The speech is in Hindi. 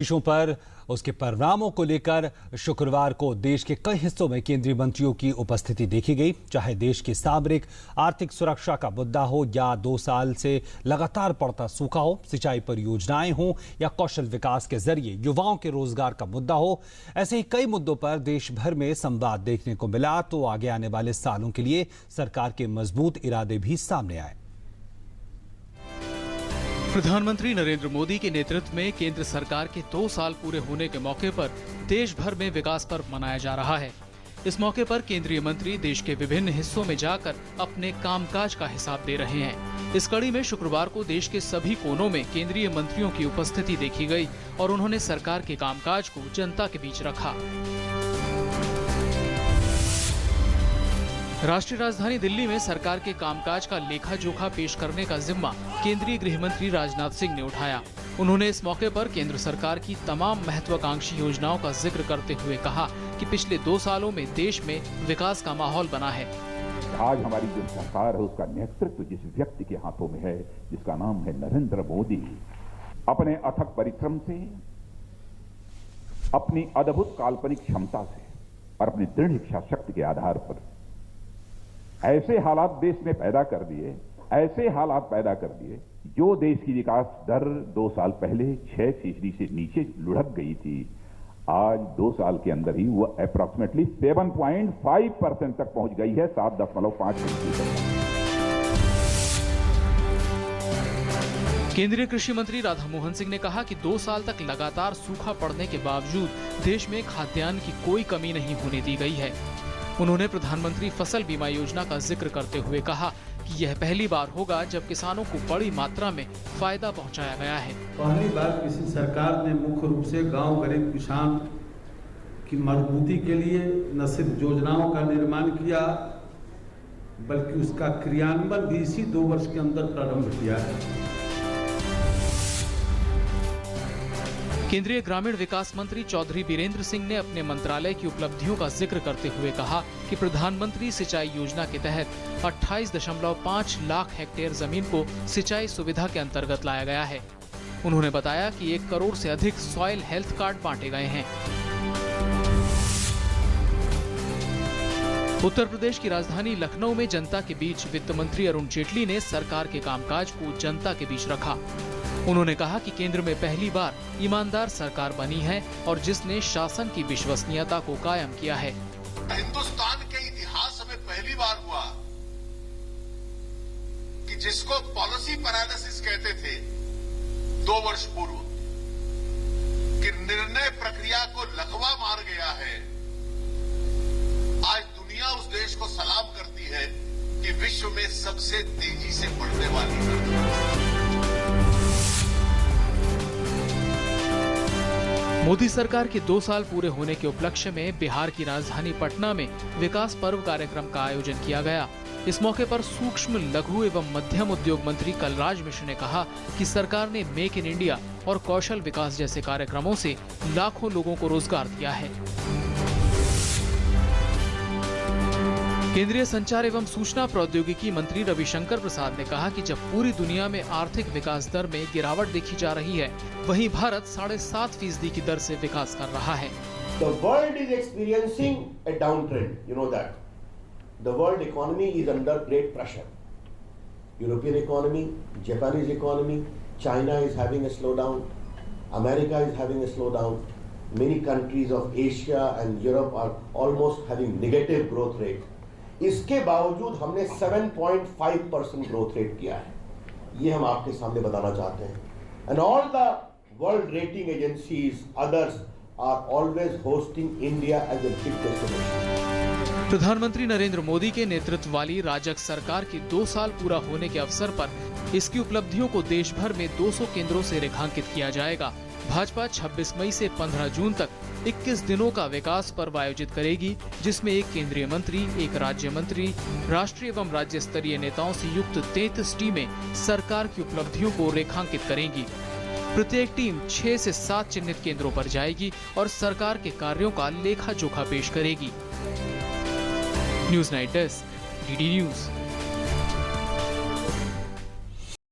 देशों पर उसके परिणामों को लेकर शुक्रवार को देश के कई हिस्सों में केंद्रीय मंत्रियों की उपस्थिति देखी गई। चाहे देश की सामरिक आर्थिक सुरक्षा का मुद्दा हो या 2 साल से लगातार पड़ता सूखा हो, सिंचाई परियोजनाएं हो या कौशल विकास के जरिए युवाओं के रोजगार का मुद्दा हो, ऐसे ही कई मुद्दों पर देश भर में संवाद देखने को मिला। तो आगे आने वाले सालों के लिए सरकार के मजबूत इरादे भी सामने आए। प्रधानमंत्री नरेंद्र मोदी के नेतृत्व में केंद्र सरकार के 2 साल पूरे होने के मौके पर देश भर में विकास पर्व मनाया जा रहा है। इस मौके पर केंद्रीय मंत्री देश के विभिन्न हिस्सों में जाकर अपने कामकाज का हिसाब दे रहे हैं। इस कड़ी में शुक्रवार को देश के सभी कोनों में केंद्रीय मंत्रियों की उपस्थिति देखी गई और उन्होंने सरकार के कामकाज को जनता के बीच रखा। राष्ट्रीय राजधानी दिल्ली में सरकार के कामकाज का लेखा जोखा पेश करने का जिम्मा केंद्रीय गृह मंत्री राजनाथ सिंह ने उठाया। उन्होंने इस मौके पर केंद्र सरकार की तमाम महत्वाकांक्षी योजनाओं का जिक्र करते हुए कहा कि पिछले 2 सालों में देश में विकास का माहौल बना है। आज हमारी जो सरकार है उसका नेतृत्व जिस व्यक्ति के हाथों में है, जिसका नाम है नरेंद्र मोदी, अपने अथक परिश्रम से, अपनी अद्भुत काल्पनिक क्षमता से और अपनी दृढ़ इच्छा शक्ति के आधार पर ऐसे हालात देश में पैदा कर दिए, ऐसे हालात पैदा कर दिए जो देश की विकास दर 2 साल पहले 6% से नीचे लुढ़क गई थी, आज 2 साल के अंदर ही वो अप्रॉक्सीमेटली 7.5% तक पहुंच गई है, 7.5%। केंद्रीय कृषि मंत्री राधा मोहन सिंह ने कहा कि 2 साल तक लगातार सूखा पड़ने के बावजूद देश में खाद्यान्न की कोई कमी नहीं होने दी गई है। उन्होंने प्रधानमंत्री फसल बीमा योजना का जिक्र करते हुए कहा कि यह पहली बार होगा जब किसानों को बड़ी मात्रा में फायदा पहुंचाया गया है। पहली बार किसी सरकार ने मुख्य रूप से गांव गरीब किसान की मजबूती के लिए न सिर्फ योजनाओं का निर्माण किया बल्कि उसका क्रियान्वयन भी इसी 2 वर्ष के अंदर प्रारंभ किया है। केंद्रीय ग्रामीण विकास मंत्री चौधरी बीरेंद्र सिंह ने अपने मंत्रालय की उपलब्धियों का जिक्र करते हुए कहा कि प्रधानमंत्री सिंचाई योजना के तहत 28.5 लाख हेक्टेयर जमीन को सिंचाई सुविधा के अंतर्गत लाया गया है। उन्होंने बताया कि 1 करोड़ से अधिक सॉइल हेल्थ कार्ड बांटे गए हैं। उत्तर प्रदेश की राजधानी लखनऊ में जनता के बीच वित्त मंत्री अरुण जेटली ने सरकार के कामकाज को जनता के बीच रखा। उन्होंने कहा कि केंद्र में पहली बार ईमानदार सरकार बनी है और जिसने शासन की विश्वसनीयता को कायम किया है। हिंदुस्तान के इतिहास में पहली बार हुआ कि जिसको पॉलिसी पैरालिसिस कहते थे 2 वर्ष पूर्व, कि निर्णय प्रक्रिया को लकवा मार गया है, आज दुनिया उस देश को सलाम करती है कि विश्व में सबसे तेजी से बढ़ने वाली है। मोदी सरकार के 2 साल पूरे होने के उपलक्ष्य में बिहार की राजधानी पटना में विकास पर्व कार्यक्रम का आयोजन किया गया। इस मौके पर सूक्ष्म, लघु एवं मध्यम उद्योग मंत्री कलराज मिश्र ने कहा कि सरकार ने मेक इन इंडिया और कौशल विकास जैसे कार्यक्रमों से लाखों लोगों को रोजगार दिया है। केंद्रीय संचार एवं सूचना प्रौद्योगिकी मंत्री रविशंकर प्रसाद ने कहा कि जब पूरी दुनिया में आर्थिक विकास दर में गिरावट देखी जा रही है, वहीं भारत 7.5% की दर से विकास कर रहा है। The world is experiencing a downtrend. You know that. The world economy is under great pressure. European economy, Japanese economy, China is having a slowdown. America is having a slowdown. Many countries of Asia and Europe are almost having negative growth rate. इसके बावजूद हमने 7.5% ग्रोथ रेट किया है। ये हम आपके सामने बताना चाहते हैं। And all the world rating agencies, others are always hosting India as a big destination. प्रधानमंत्री नरेंद्र मोदी के नेतृत्व वाली राजग सरकार के 2 साल पूरा होने के अवसर पर इसकी उपलब्धियों को देश भर में 200 केंद्रों से रेखांकित किया जाएगा। भाजपा 26 मई से 15 जून तक 21 दिनों का विकास पर्व आयोजित करेगी, जिसमें 1 केंद्रीय मंत्री, 1 राज्य मंत्री, राष्ट्रीय एवं राज्य स्तरीय नेताओं से युक्त 33 टीमें सरकार की उपलब्धियों को रेखांकित करेंगी। प्रत्येक टीम 6 से 7 चिन्हित केंद्रों पर जाएगी और सरकार के कार्यों का लेखा जोखा पेश करेगी। News night desk, DD news.